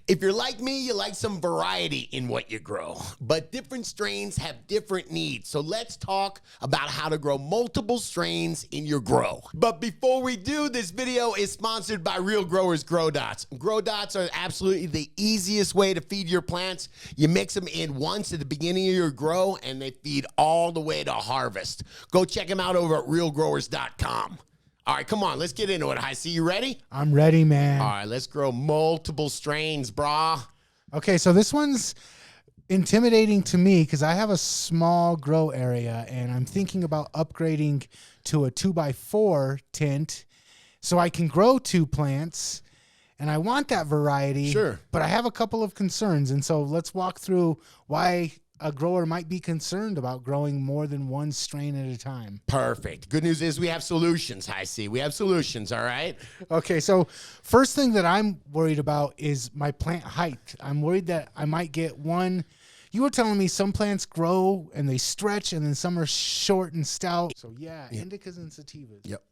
If you're like me, you like some variety in what you grow, but different strains have different needs. So let's talk about how to grow multiple strains in your grow. But before we do, this video is sponsored by Real Growers Grow Dots. Grow Dots are absolutely the easiest way to feed your plants. You mix them in once at the beginning of your grow, and they feed all the way to harvest. Go check them out over at realgrowers.com. All right, come on, let's get into it. I see you ready? I'm ready, man. All right, let's grow multiple strains, brah. Okay, so this one's intimidating to me because I have a small grow area, and I'm thinking about upgrading to a 2x4 tent so I can grow 2 plants, and I want that variety. Sure. But I have a couple of concerns, and so let's walk through why a grower might be concerned about growing more than one strain at a time. Perfect. Good news is we have solutions, I see. We have solutions, all right? Okay, so first thing that I'm worried about is my plant height. I'm worried that I might get one. You were telling me some plants grow and they stretch, and then some are short and stout. So yeah, indicas and sativas. Yep.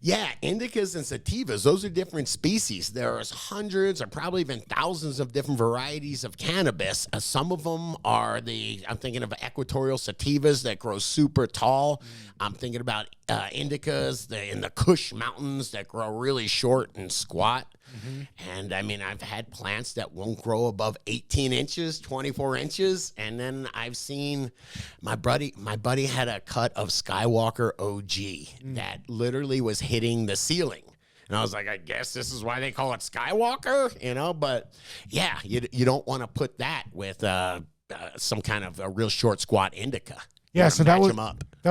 Yeah, indicas and sativas, those are different species. There's hundreds or probably even thousands of different varieties of cannabis. Some of them are I'm thinking of equatorial sativas that grow super tall. I'm thinking about indicas in the Kush Mountains that grow really short and squat. And I mean, I've had plants that won't grow above 18 inches, 24 inches. And then I've seen my buddy had a cut of Skywalker OG that literally was hitting the ceiling. And I was like, I guess this is why they call it Skywalker, you know? But yeah, you don't want to put that with some kind of a real short squat indica. Yeah, so that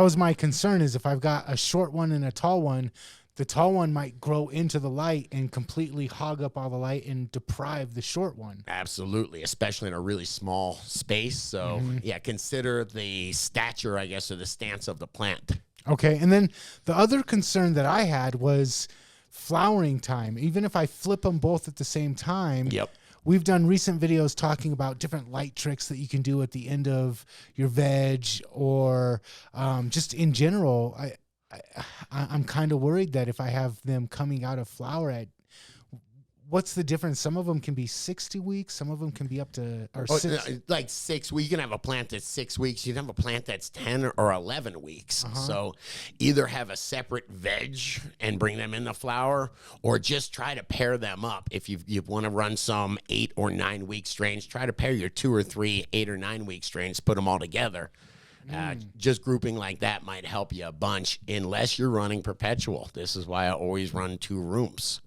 was my concern, is if I've got a short one and a tall one, the tall one might grow into the light and completely hog up all the light and deprive the short one. Absolutely, especially in a really small space. So yeah, consider the stature, I guess, or the stance of the plant. Okay, and then the other concern that I had was flowering time. Even if I flip them both at the same time, we've done recent videos talking about different light tricks that you can do at the end of your veg, or just in general. I'm kind of worried that if I have them coming out of flower what's the difference? Some of them can be 60 weeks. Some of them can be up to like 6 weeks. You can have a plant that's 6 weeks. You can have a plant that's 10 or 11 weeks. So either have a separate veg and bring them in the flower, or just try to pair them up. If you want to run some 8 or 9 week strains, try to pair your 2 or 3 8 or 9 week strains, put them all together. Just grouping like that might help you a bunch, unless you're running perpetual. This is why I always run 2 rooms.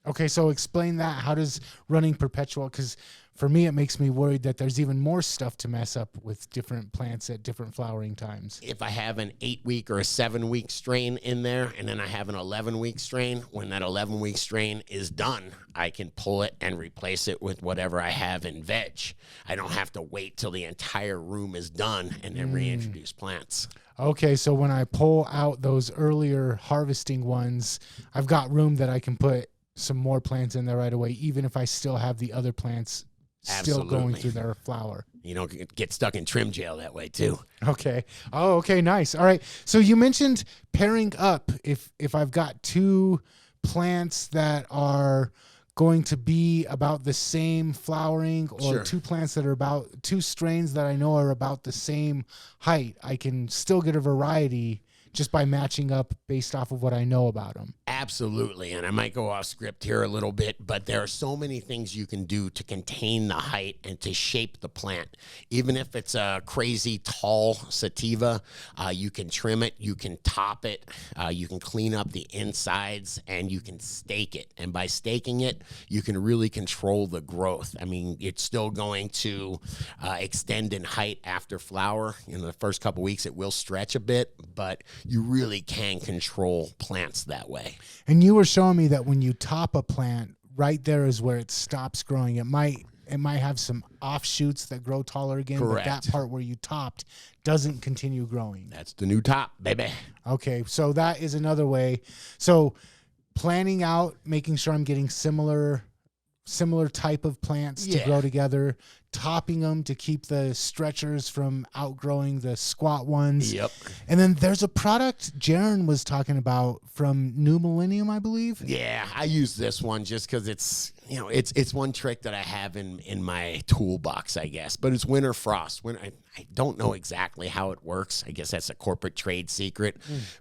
Okay, so explain that. How does running perpetual? Because for me, it makes me worried that there's even more stuff to mess up with different plants at different flowering times. If I have an 8-week or a 7-week strain in there, and then I have an 11-week strain, when that 11-week strain is done, I can pull it and replace it with whatever I have in veg. I don't have to wait till the entire room is done and then reintroduce plants. Okay, so when I pull out those earlier harvesting ones, I've got room that I can put some more plants in there right away, even if I still have the other plants still going through their flower. You don't get stuck in trim jail that way too. Okay. Oh, okay, nice. All right. So you mentioned pairing up. If I've got 2 plants that are going to be about the same flowering, or 2 plants that are about 2 strains that I know are about the same height, I can still get a variety just by matching up based off of what I know about them. Absolutely, and I might go off script here a little bit, but there are so many things you can do to contain the height and to shape the plant. Even if it's a crazy tall sativa, you can trim it, you can top it, you can clean up the insides, and you can stake it. And by staking it, you can really control the growth. I mean, it's still going to extend in height after flower. In the first couple weeks, it will stretch a bit, but you really can control plants that way. And you were showing me that when you top a plant, right there is where it stops growing. It might have some offshoots that grow taller again, Correct. But that part where you topped doesn't continue growing. That's the new top, baby. Okay, so that is another way. So planning out, making sure I'm getting similar type of plants to grow together, topping them to keep the stretchers from outgrowing the squat ones. Yep. And then there's a product Jaron was talking about from New Millennium, I believe. Yeah, I use this one just because it's it's one trick that I have in my toolbox, I guess, but it's winter frost. I don't know exactly how it works. I guess that's a corporate trade secret,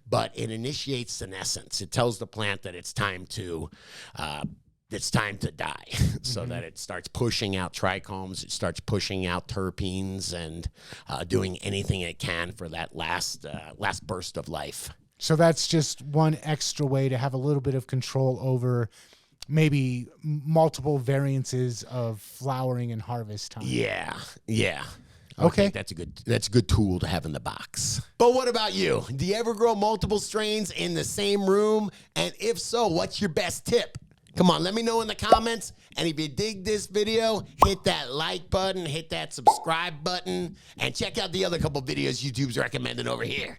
but it initiates senescence. It tells the plant that it's time to die, so that it starts pushing out trichomes, it starts pushing out terpenes, and doing anything it can for that last burst of life. So that's just one extra way to have a little bit of control over maybe multiple variances of flowering and harvest time. Yeah. Okay. That's a good tool to have in the box. But what about you? Do you ever grow multiple strains in the same room? And if so, what's your best tip? Come on, let me know in the comments. And if you dig this video, hit that like button, hit that subscribe button, and check out the other couple videos YouTube's recommended over here.